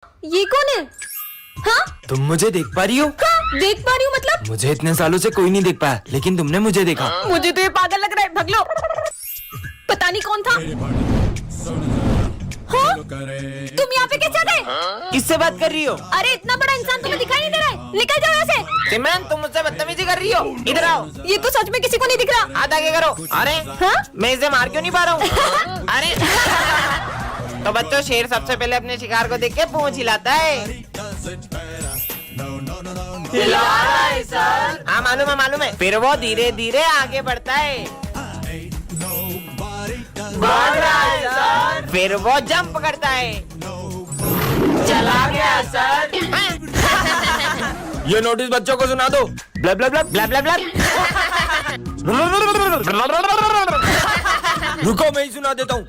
ये कौन है? हाँ? तुम मुझे देख पा रही हो? हाँ, देख पा रही हूँ मतलब? मुझे इतने सालों से कोई नहीं देख पाया, लेकिन तुमने मुझे देखा। मुझे तो ये पागल लग रहा है, भग लो। पता नहीं कौन था। हाँ? तुम यहाँ पे कैसे आ गए? किससे बात कर रही हो? अरे इतना बड़ा इंसान तुम्हें दिखाई नहीं दे रहा है, निकल जाओ यहाँ से। सिमरन, तुम मुझसे बदतमीजी कर रही हो? इधर आओ। ये तो सच में किसी को नहीं दिख रहा। हाथ आगे करो। अरे हाँ? मैं इसे मार क्यों नहीं पा रहा हूँ? अरे तो बच्चों, शेर सबसे पहले अपने शिकार को देख के पूंछ हिलाता है। हाँ मालूम है। फिर वो धीरे धीरे आगे बढ़ता है। भाग रहा है सर। फिर वो जंप करता है। चला गया सर। ये नोटिस बच्चों को सुना दो। Bulb bulb bulb bulb bulb bulb. रुको, मैं ही सुना देता हूँ।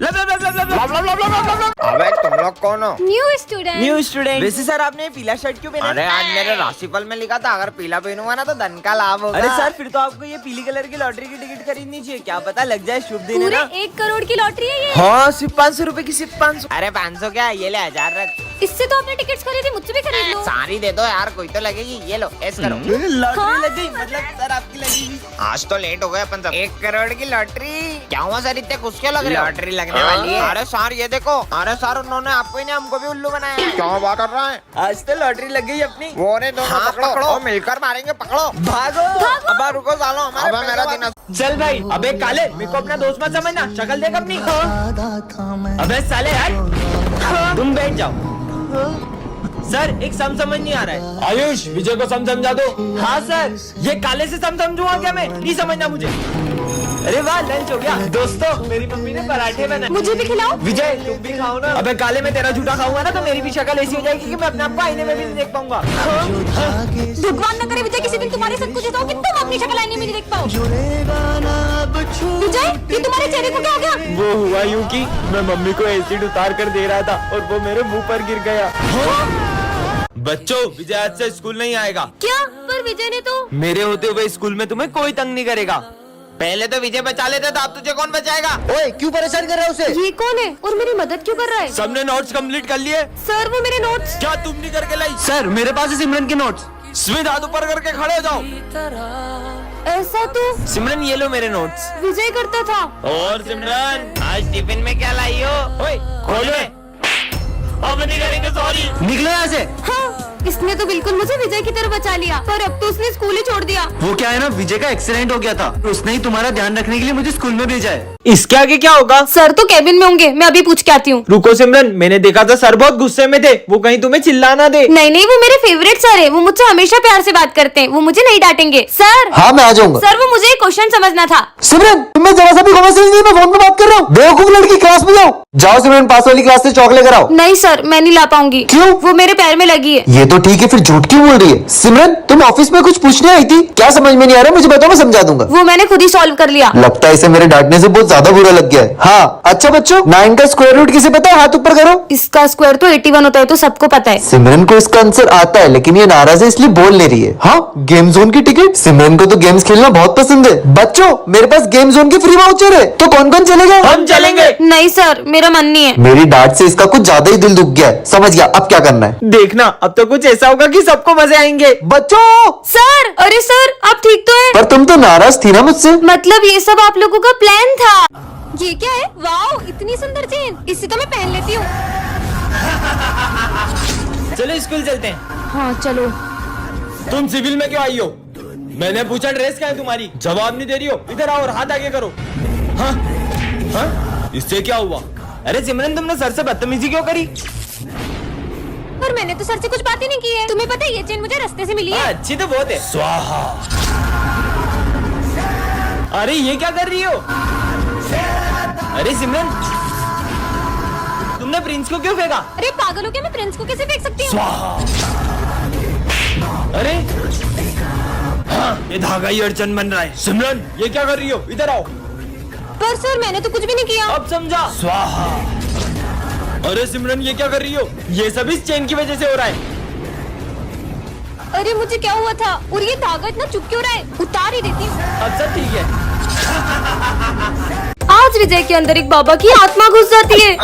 अबे तुम लोग कौन हो? New student. वैसे सर, आपने पीला शर्ट क्यों पहना? अरे आज मेरे राशिफल में लिखा था, अगर पीला पहनूंगा ना तो धन का लाभ होगा। अरे सर, फिर तो आपको ये पीली कलर की लॉटरी की टिकट खरीदनी चाहिए, क्या पता लग जाए शुभ दिन है पूरे ना। 1 करोड़ की लॉटरी है ये। हाँ, सिर्फ 500 रुपए की, सिर्फ 500। अरे 500 क्या, ये ले 1000 रख। इससे तो आपने टिकट्स खरीदी, मुझसे भी खरीद लो। सारी दे दो यार, कोई तो लगेगी। ये लो, ऐसे करो। लॉटरी लग गई, मतलब सर आपकी लगेगी। आज तो लेट हो गए अपन सब। 1 करोड़ की लॉटरी। क्या हुआ सर, इतने खुश क्यों लग रहे हो? लॉटरी लगने वाली है। अरे सर ये देखो। अरे सर, उन्होंने आपको ही नहीं, हमको भी उल्लू बनाया। क्या बात कर रहा है? आज तो लॉटरी लग गई अपनी। वो रे दोनों पकड़ो और मिलकर मारेंगे। पकड़ो, भागो। अब रुको सालो, हमारे मेरा दिन। चल भाई, अबे काले, मेरे को अपना दोस्त मत समझना, शक्ल देख अपनी। अबे साले यार, तुम बैठ जाओ। सर, एक सम समझ नहीं आ रहा है। आयुष, विजय को समझा दो। हाँ सर, ये काले से सम समझूंगा क्या मैं? नहीं समझना मुझे। अरे वाह, लंच हो गया। दोस्तों, मेरी मम्मी ने पराठे बनाए, मुझे भी खिलाओ। विजय तुम भी खाओ ना। अबे काले, मैं तेरा झूठा खाऊंगा ना तो मेरी भी शक्ल ऐसी हो जाएगी कि मैं अपने आप को आईने में भी नहीं देख पाऊंगा। भगवान न करे विजय किसी दिन तुम्हारे साथ कुछ ऐसा हो कि तुम अपनी शक्ल आईने में नहीं देख पाओ। विजय, ये तुम्हारे चेहरे को क्या हो गया? वो हुआ यूं कि मैं मम्मी को एसिड उतार कर दे रहा था और वो मेरे मुंह पर गिर गया। बच्चों, विजय आज से स्कूल नहीं आएगा। क्या? पर विजय ने तो। मेरे होते हुए स्कूल में तुम्हें कोई तंग नहीं करेगा। पहले तो विजय बचा लेता था, अब तुझे कौन बचाएगा? ओए, क्यों परेशान कर रहा है उसे? ये कौन है और मेरी मदद क्यों कर रहा है? सबने नोट्स कंप्लीट कर लिए? सर, वो मेरे नोट्स। क्या तुम नहीं करके लाई? सर, मेरे पास है सिमरन के नोट्स। स्मित, हाथ ऊपर करके खड़े हो जाओ। ऐसा तो सिमरन, ये लो मेरे नोट्स। विजय करता था। और सिमरन, आज टिफिन में क्या लाई हो? ओए, खोलो। अब नहीं करेंगे, सॉरी। निकलो यहाँ से। हाँ, इसने तो बिल्कुल मुझे विजय की तरफ बचा लिया, पर अब तो उसने स्कूल ही छोड़ दिया। वो क्या है ना, विजय का एक्सीडेंट हो गया था, उसने ही तुम्हारा ध्यान रखने के लिए मुझे स्कूल में भेजा है। इसके आगे क्या होगा? सर तो कैबिन में होंगे, मैं अभी पूछ के आती हूँ। रुको सिमरन, मैंने देखा था सर बहुत गुस्से में थे, वो कहीं तुम्हें चिल्लाना दे। नहीं, वो मेरे फेवरेट सर है, वो मुझसे हमेशा प्यार से बात करते हैं, वो मुझे नहीं डांटेंगे। सर। हाँ, मैं आ जाऊंगा। सर, वो मुझे एक क्वेश्चन समझना था। सिमरन, तुम्हें जरा सा भी कॉमन सेंस नहीं, मैं फोन पे बात कर रहा हूँ। बेवकूफ लड़की, क्लास में जाओ। जाओ सिमरन, पास वाली क्लास से चॉक लेकर आओ। नहीं सर, मैं नहीं ला पाऊंगी। क्यों? वो मेरे पैर में लगी है। ये तो ठीक है, फिर झूठ क्यों बोल रही है? सिमरन, तुम ऑफिस में कुछ पूछने आई थी, क्या समझ में नहीं आ रहा? मुझे बताओ, मैं समझा दूंगा। वो मैंने खुद ही सॉल्व कर लिया। लगता है इसे मेरे डांटने से बहुत ज्यादा बुरा लग गया है। हाँ, अच्छा बच्चों, 9 का स्क्वायर रूट किसे पता है? हाथ ऊपर करो। इसका स्क्वायर तो 81 होता है, तो सबको पता है। सिमरन को इसका आंसर आता है, लेकिन ये नाराज है इसलिए बोल ले रही है। हाँ, गेम जोन की टिकट। सिमरन को तो गेम्स खेलना बहुत पसंद है। बच्चों, मेरे पास गेम जोन की फ्री वाउचर है, तो कौन कौन चलेगा? हम चलेंगे। नहीं सर, मेरा मन नहीं है। मेरी डांट से इसका कुछ ज्यादा ही दिल दुख गया है। समझ गया, अब क्या करना है? देखना, अब तो कुछ ऐसा होगा कि सबको मजे आएंगे। बच्चों। सर, अरे सर, आप ठीक तो हैं? पर तुम तो नाराज थी ना मुझसे। मतलब ये सब आप लोगों का प्लान था। ये क्या है? वाओ, इतनी सुंदर चेन, इसे तो मैं पहन लेती हूँ। चलो स्कूल चलते हैं। हाँ चलो। तुम सिविल में क्यों आई हो? मैंने पूछा ड्रेस क्या है तुम्हारी, जवाब नहीं दे रही हो। इधर आओ और हाथ आगे करो। हाँ? हाँ? इससे क्या हुआ? अरे सिमरन, तुमने सर से बदतमीजी क्यों करी? पर मैंने तो सर से कुछ बात ही नहीं की है। तुम्हें पता है ये चेन मुझे रास्ते से मिली है। अच्छी तो बहुत है। स्वाहा। अरे ये क्या कर रही हो? अरे सिमरन, तुमने प्रिंस को क्यों फेंका? अरे पागल हो क्या, मैं प्रिंस को कैसे फेंक सकती हूँ? स्वाहा। अरे ये धागा ही अड़चन बन रहा है। सिमरन, ये क्या कर रही हो? इधर आओ। पर सर, मैंने तो कुछ भी नहीं किया। अब समझा। स्वाहा। अरे सिमरन, ये क्या कर रही हो? ये सब इस चेन की वजह से हो रहा है। अरे मुझे क्या हुआ था? और ये धागा इतना चुप क्यों रहा है? उतार ही देती हूँ। अब सब ठीक है। आज विजय के अंदर एक बाबा की आत्मा घुस जाती है।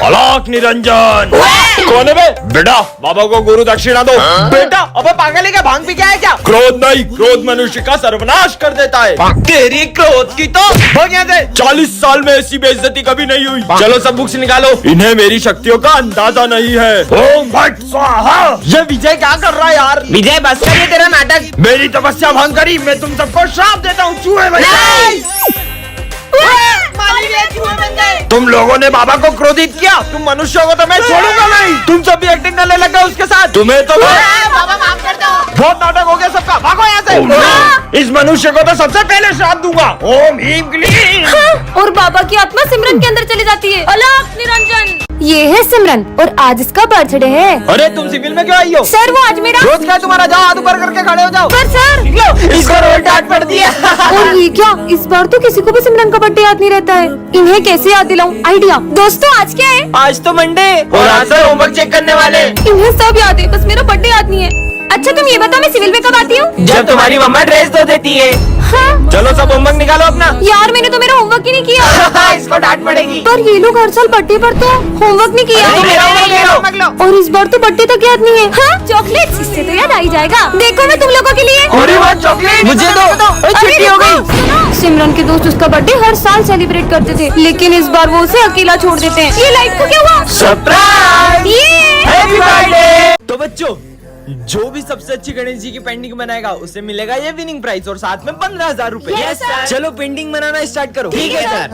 अलोक निरंजन। कौन है बे? बेटा बाबा को गुरु दक्षिणा दो। बेटा अबे पागल है क्या? भांग पी क्या है क्या? क्रोध नहीं, क्रोध मनुष्य का सर्वनाश कर देता है। तेरी क्रोध की तो भाग यहाँ से। 40 साल में ऐसी बेइज्जती कभी नहीं हुई। चलो सब बुक्स निकालो, इन्हें मेरी शक्तियों का अंदाजा नहीं है। ओम भट स्वाहा। ये विजय क्या कर रहा है यार? विजय बस कर, ये तेरा नाटक। मेरी तपस्या भंग करी, मैं तुम सबको श्राप देता हूँ चूहे बन जाओ। तुम लोगों ने बाबा को क्रोधित किया, तुम मनुष्यों को तो मैं छोड़ूंगा नहीं। तुम सब भी एक्टिंग करने लगा उसके साथ। तुम्हें तो बाबा माफ कर दो। बहुत नाटक हो गया सबका, भागो यहाँ से। इस मनुष्य को तो सबसे पहले श्राप दूंगा। ओम ह्रीम क्लीम। और बाबा की आत्मा सिमरन के अंदर चली जाती है। अलोक निरंजन। ये है सिमरन और आज इसका बर्थडे है। अरे तुम सिविल में क्यों आई हो? सर वो आज मेरा रोज क्या तुम्हारा? जाओ हाथ ऊपर करके खड़े हो जाओ। पर सर इसको रोज डांट पड़ दिया। और ये क्या, इस बार तो किसी को भी सिमरन का बर्थडे याद नहीं रहता है। इन्हें कैसे याद दिलाऊं? आइडिया। दोस्तों आज क्या है? आज तो मंडे और आज से होमवर्क चेक करने वाले। इन्हें सब याद है, बस मेरा बर्थडे याद नहीं है। अच्छा तुम ये बताओ मैं सिविल में कब आती हूँ? जब तुम्हारी मम्मा ड्रेस धो देती है। हाँ? चलो सब होमवर्क निकालो अपना। यार मैंने तो मेरा होमवर्क ही नहीं किया। इसको डांट पड़ेगी। पर ये लोग हर साल बर्थडे पर तो होमवर्क नहीं किया। और इस बार तो बर्थडे तक याद नहीं है। हाँ? चॉकलेट, इससे तो याद आ ही जाएगा। देखो मैं तुम लोगों के लिए चॉकलेट मुझे दो। छुट्टी हो गई। सिमरन के दोस्त उसका बर्थडे हर साल सेलिब्रेट करते थे, लेकिन इस बार वो उसे अकेला छोड़ देते हैं। ये लाइट को क्या हुआ? सरप्राइज। Happy birthday. तो बच्चों, जो भी सबसे अच्छी गणेश जी की पेंटिंग बनाएगा उसे मिलेगा ये विनिंग प्राइज और साथ में 15,000 रूपए। Yes, sir. चलो पेंटिंग बनाना स्टार्ट करो। ठीक है सर।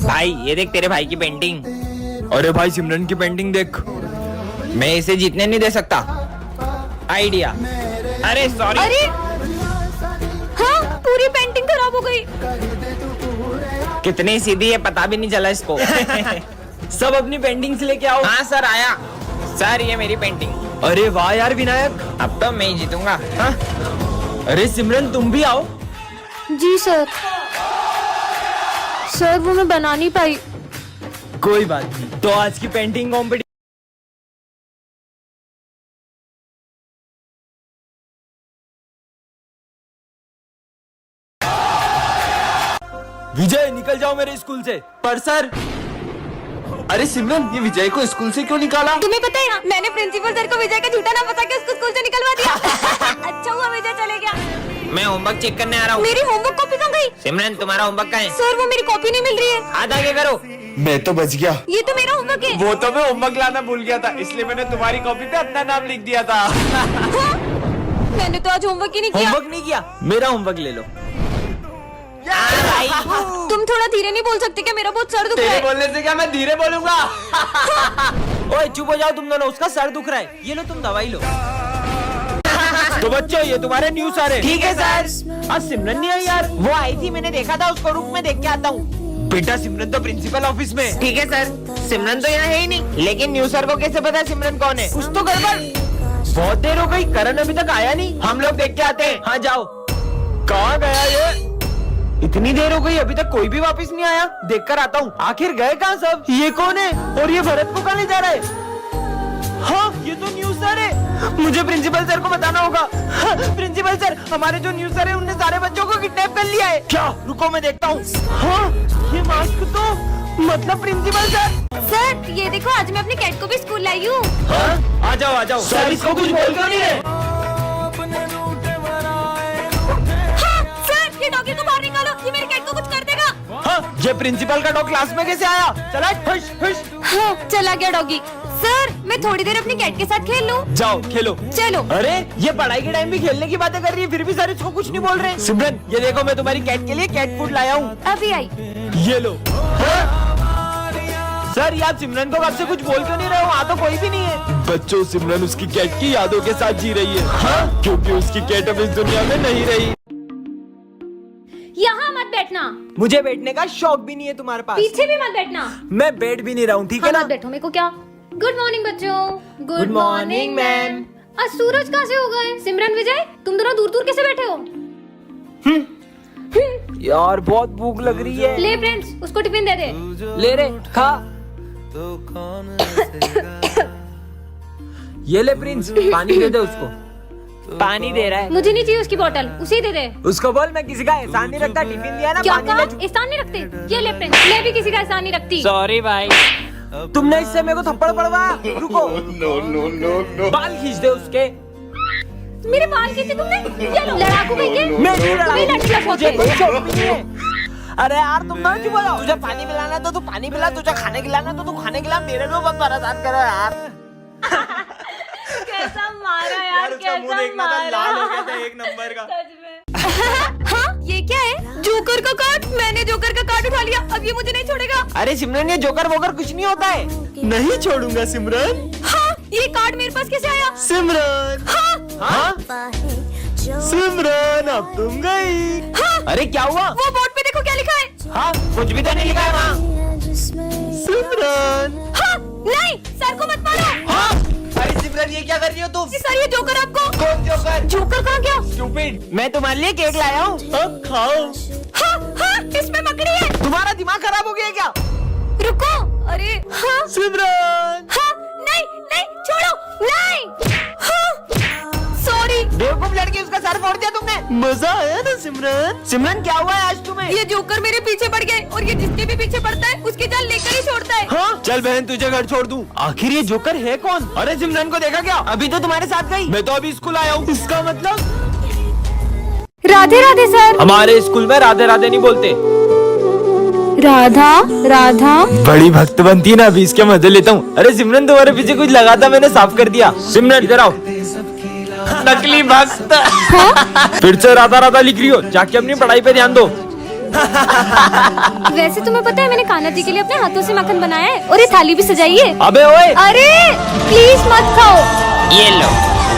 भाई ये देख तेरे भाई की पेंटिंग। अरे भाई सिमरन की पेंटिंग देख। मैं इसे जीतने नहीं दे सकता। आइडिया। अरे सॉरी। अरे हाँ, पूरी पेंटिंग खराब हो गई। कितनी सीधी है पता भी नहीं चला इसको। सब अपनी पेंटिंग्स लेके आओ। हाँ सर आया। सर ये मेरी पेंटिंग। अरे वाह यार विनायक। अब तो मैं ही जीतूंगा। हाँ? अरे सिमरन तुम भी आओ। जी सर। सर वो मैं बना नहीं पाई। कोई बात नहीं, तो आज की पेंटिंग कॉम्पिटिशन विजय निकल जाओ मेरे स्कूल से। पर सर। अरे सिमरन ये विजय को स्कूल से क्यों निकाला? तुम्हें पता है मैंने प्रिंसिपल सर को विजय का झूठा नाम बता के उसको स्कूल से निकलवा दिया। अच्छा हुआ विजय चले गया। मैं होमवर्क चेक करने आ रहा हूँ। मेरी होमवर्क कॉपी कहाँ गई? सिमरन तुम्हारा होमवर्क कहाँ है? सर वो मेरी कॉपी नहीं मिल रही है। हाथ आगे करो। मैं तो बच गया। ये तो मेरा होमवर्क है। वो तो मैं होमवर्क लाना भूल गया था, इसलिए मैंने तुम्हारी कॉपी पे अपना नाम लिख दिया था। हाँ? मैंने तो आज होमवर्क ही नहीं किया। होमवर्क नहीं किया? मेरा होमवर्क ले लो। तुम थोड़ा धीरे नहीं बोल सकते क्या? मेरा बहुत सर दुख रहा तेरे है। बोलने से क्या मैं धीरे बोलूंगा? ओए चुप हो जाओ तुम दोनों, उसका सर दुख रहा है। ये लो तुम दवाई लो। तो बच्चों ये तुम्हारे न्यू सर है। ठीक है सर। आज सिमरन नहीं आई यार। वो आई थी, मैंने देखा था उसको। रुक मैं देख के आता हूँ। बेटा सिमरन तो प्रिंसिपल ऑफिस में। ठीक है सर। सिमरन तो यहाँ है ही नहीं, लेकिन न्यू सर को कैसे पता सिमरन कौन है? कुछ तो गड़बड़। बहुत देर हो गई, करण अभी तक आया नहीं। हम लोग देख के आते हैं। हाँ जाओ। कहाँ गया ये? इतनी देर हो गई अभी तक कोई भी वापस नहीं आया। देख कर आता हूँ। आखिर गए कहाँ सब? ये कौन है और ये भरत को कहाँ ले जा रहा है? हाँ ये तो न्यू सर है। मुझे प्रिंसिपल सर को बताना होगा। हाँ, प्रिंसिपल सर हमारे जो न्यू सर है उनने सारे बच्चों को किडनैप कर लिया है। क्या? रुको मैं देखता हूँ। हाँ ये मास्क तो मतलब प्रिंसिपल सर। सर ये देखो आज मैं अपनी कैट को भी स्कूल लाई हूँ। हाँ? आ जाओ आ जाओ। सर इसको कुछ बोल क्यों नहीं रहे? हाँ, सर ये डॉगी को बाहर निकालो, ये मेरी कैट को कुछ कर देगा। हाँ ये प्रिंसिपल का डॉग क्लास में कैसे आया? चला खुश खुश। हाँ, चला गया डॉगी। सर मैं थोड़ी देर अपनी कैट के साथ खेल लूं? जाओ खेलो। चलो। अरे ये पढ़ाई के टाइम भी खेलने की बातें कर रही है, फिर भी सर इसको कुछ नहीं बोल रहे। सिमरन ये देखो मैं तुम्हारी कैट के लिए कैट फूड लाया हूँ। अभी आई। ये लो। सर ये आप सिमरन को कब से कुछ बोल क्यों नहीं रहे हो? वहाँ तो कोई भी नहीं है। बच्चों सिमरन उसकी कैट की यादों के साथ जी रही है। हाँ? क्योंकि उसकी कैट अब इस दुनिया में नहीं रही। यहाँ मत बैठना। मुझे बैठने का शौक भी नहीं है तुम्हारे पास। पीछे भी मत बैठना। मैं बैठ भी नहीं रहा हूँ, ठीक है हाँ, ना? मत बैठो, मेरे को क्या। गुड मॉर्निंग बच्चों। Good morning ma'am. आज सूरज कहाँ से हो गए? सिमरन विजय तुम दोनों दूर दूर कैसे बैठे हो? यार बहुत भूख लग रही है। ले फ्रेंड्स उसको टिफिन दे दे। ले रे खा। ये ले प्रिंस पानी दे दे उसको। पानी दे रहा है। मुझे नहीं चाहिए उसकी बोतल, उसे दे दे। उसको बोल मैं किसी का एहसान नहीं रखता, टिफिन दिया ना क्या पानी कहा? ले। एहसान नहीं रखते? ये ले प्रिंस, मैं भी किसी का एहसान नहीं रखती। सॉरी भाई, तुमने इससे मेरे को थप्पड़ पड़वा। रुको, नो बाल खींच दे उसके। मेरे बाल खींचे तुमने? ये लो, लड़ाकू भैया। मैं नहीं लड़ा, तुम्हें लड़की का शौक मुझे है। कोई शौक नहीं है। अरे यार तुम ना क्यों बोलो? तुझे पानी पिलाना है तो तू पानी पिला, तुझे खाने खिलाना है तो तू खाने खिला। मेरे को मत परेशान करो यार। कैसा मारा यार, कैसा मारा। एक नंबर का। सच में। हाँ, ये क्या है? जोकर का कार्ड। मैंने जोकर का कार्ड उठा लिया, अब ये मुझे नहीं छोड़ेगा। अरे सिमरन, ये जोकर वोकर कुछ नहीं होता है। नहीं छोड़ूंगा सिमरन। हाँ, ये कार्ड मेरे पास कैसे आया? सिमरन। हाँ? सिमरन अब तुम गई। हाँ? अरे क्या हुआ? वो बोर्ड पे देखो क्या लिखा है। हाँ, कुछ भी तो नहीं लिखा है वहाँ। सिमरन। हाँ, नहीं, सर को मत मारो। हाँ? अरे सिमरन, ये क्या कर रही हो तुम? सर, ये जोकर आपको। कौन जोकर? जोकर कहाँ गया? स्टूपिड, मैं तुम्हारे लिए केक लाया हूँ, अब खाओ। हाँ, हाँ, इसमें मकड़ी है। तुम्हारा दिमाग खराब हो गया क्या? रुको, अरे हाँ, सिमरन। हाँ, नहीं, नहीं, छोड़ो, नहीं, हाँ, सॉरी। बेवकूफ लड़की, उसका सर फोड़ दिया तुमने। मजा आया ना सिमरन? सिमरन क्या हुआ है आज तुम्हें? ये जोकर मेरे पीछे पड़ गए और ये जिसके भी पीछे पड़ता है उसकी जान लेकर ही छोड़ता है। हाँ? चल बहन, तुझे घर छोड़ दूं। आखिर ये जोकर है कौन? अरे सिमरन को देखा क्या? अभी तो तुम्हारे साथ गई। मैं तो अभी स्कूल आया हूँ। इसका मतलब? राधे राधे सर। हमारे स्कूल में राधे राधे नहीं बोलते। राधा राधा। बड़ी भक्त बनती है ना, अभी इसके मजे लेता हूँ। अरे सिमरन, तुम्हारे पीछे कुछ लगा था, मैंने साफ कर दिया। सिमरन इधर आओ। नकली भक्त। फिर से राधा राधा लिख रही हो, जाके अपनी पढ़ाई पे ध्यान दो। वैसे तुम्हें पता है मैंने कान्हा जी के लिए अपने हाथों से मक्खन बनाया है और ये थाली भी सजाई है। अबे ओए, अरे प्लीज मत खाओ। ये लो।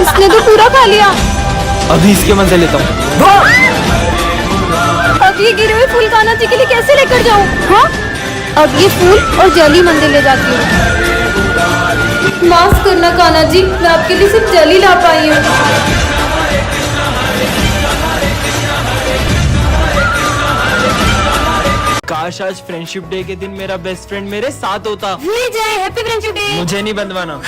इसने तो पूरा खा लिया। अभी इसके मजे लेता हूँ। अब ये गिरे हुए फूल कान्हा जी के लिए कैसे लेकर जाऊँ? हाँ, अब ये फूल और जली मंदिर ले जाती हूँ। माफ करना कान्हा जी, मैं आपके लिए सिर्फ जली ला पाई हूँ। काश आज फ्रेंडशिप डे के दिन मेरा बेस्ट फ्रेंड मेरे साथ होता। विजय, हैप्पी फ्रेंडशिप डे। मुझे नहीं बंधवाना।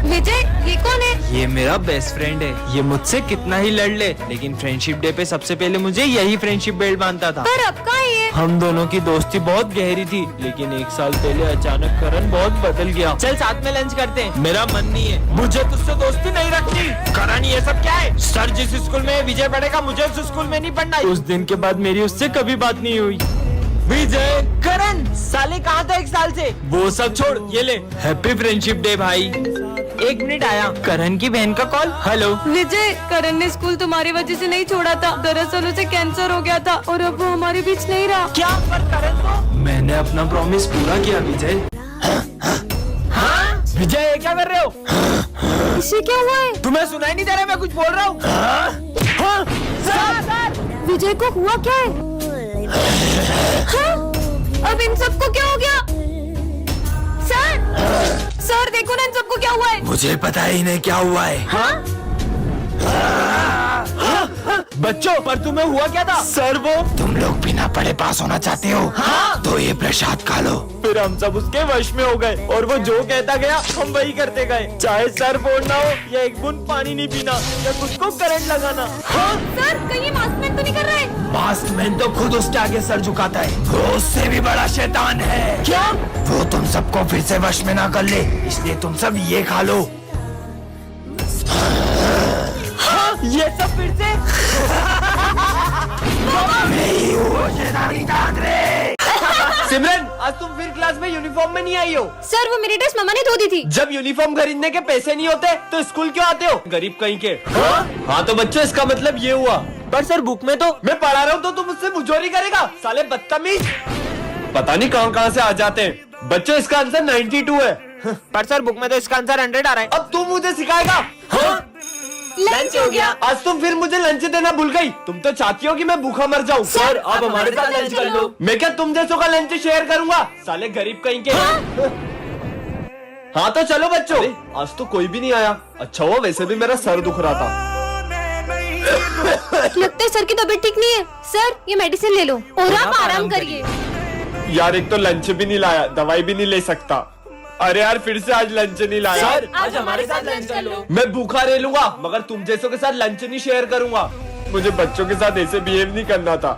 विजय, ये कौन है? ये मेरा बेस्ट फ्रेंड है। ये मुझसे कितना ही लड़ ले, लेकिन फ्रेंडशिप डे पे सबसे पहले मुझे यही फ्रेंडशिप बेल्ट बांधता था। पर अब कहाँ है ये? हम दोनों की दोस्ती बहुत गहरी थी, लेकिन एक साल पहले अचानक करण बहुत बदल गया। चल साथ में लंच करते हैं। मेरा मन नहीं है, मुझे तुझसे दोस्ती नहीं रखनी। करण, ये सब क्या है? सर जिस स्कूल में विजय पढ़ेगा, मुझे उस स्कूल में नहीं पढ़ना। उस दिन के बाद मेरी उससे कभी बात नहीं हुई। विजय, करण, साले कहाँ था एक साल से? वो सब छोड़, ये ले हैप्पी फ्रेंडशिप डे भाई। एक मिनट, आया करण की बहन का कॉल। हेलो विजय, करण ने स्कूल तुम्हारी वजह से नहीं छोड़ा था। दरअसल उसे कैंसर हो गया था और अब वो हमारे बीच नहीं रहा। क्या? पर करण को मैंने अपना प्रॉमिस पूरा किया विजय। हाँ? विजय, ये क्या कर रहे हो? इसे क्या हुआ है? तुम्हें सुनाई नहीं दे रहा मैं कुछ बोल रहा हूँ? हाँ? सर! विजय को हुआ क्या है? हाँ? अब इन सबको क्या हो गया? सर देखो ना, इन सबको क्या हुआ है? मुझे पता ही नहीं क्या हुआ है। हाँ? बच्चों, पर तुम्हें हुआ क्या था? सर वो, तुम लोग बिना पढ़े पास होना चाहते हो? हाँ? तो ये प्रसाद खा लो। फिर हम सब उसके वश में हो गए और वो जो कहता गया हम वही करते गए। चाहे सर फोड़ना हो या एक बूंद पानी नहीं पीना या खुद को करंट लगाना। हाँ? सर कहीं ये मास्कमैन तो नहीं कर रहा है? मास्कमैन तो खुद उसके आगे सर झुकाता है। वो उससे भी बड़ा शैतान है। क्या? वो तुम सबको फिर से वश में ना कर ले, इसलिए तुम सब ये खा लो। हाँ? ये सब फिर से? सिमरन, आज तुम फिर क्लास में यूनिफॉर्म में नहीं आई हो। सर वो मेरी ड्रेस मम्मा ने धो दी थी। जब यूनिफॉर्म खरीदने के पैसे नहीं होते तो स्कूल क्यों आते हो? गरीब कहीं के। हाँ तो बच्चों, इसका मतलब ये हुआ। पर सर बुक में तो मैं पढ़ा रहा हूँ तो तुम मुझसे मुझोरी करेगा? साले बदतमीज, पता नहीं कहाँ से आ जाते हैं। बच्चों, इसका आंसर 92 है। पर सर बुक में तो इसका आंसर 100 आ रहा है। अब तू मुझे सिखाएगा? हाँ? लंच हो गया। आज तुम फिर मुझे लंच देना भूल गई। तुम तो चाहती हो कि मैं भूखा मर जाऊं। सर अब हमारे साथ लंच कर लो। मैं क्या तुम जैसों का लंच शेयर करूंगा? साले गरीब कहीं के। हाँ तो चलो बच्चों, आज तो कोई भी नहीं आया। अच्छा हुआ, वैसे भी मेरा सर दुख रहा था। लगता है सर की तबीयत ठीक नहीं है। सर ये मेडिसिन ले लो और आप आराम करिए। यार एक तो लंच भी नहीं लाया, दवाई भी नहीं ले सकता। अरे यार फिर से आज लंच नहीं लाया। सर आज हमारे साथ लंच कर लो। मैं भूखा रह लूंगा मगर तुम जैसों के साथ लंच नहीं शेयर करूंगा। मुझे बच्चों के साथ ऐसे बिहेव नहीं करना था।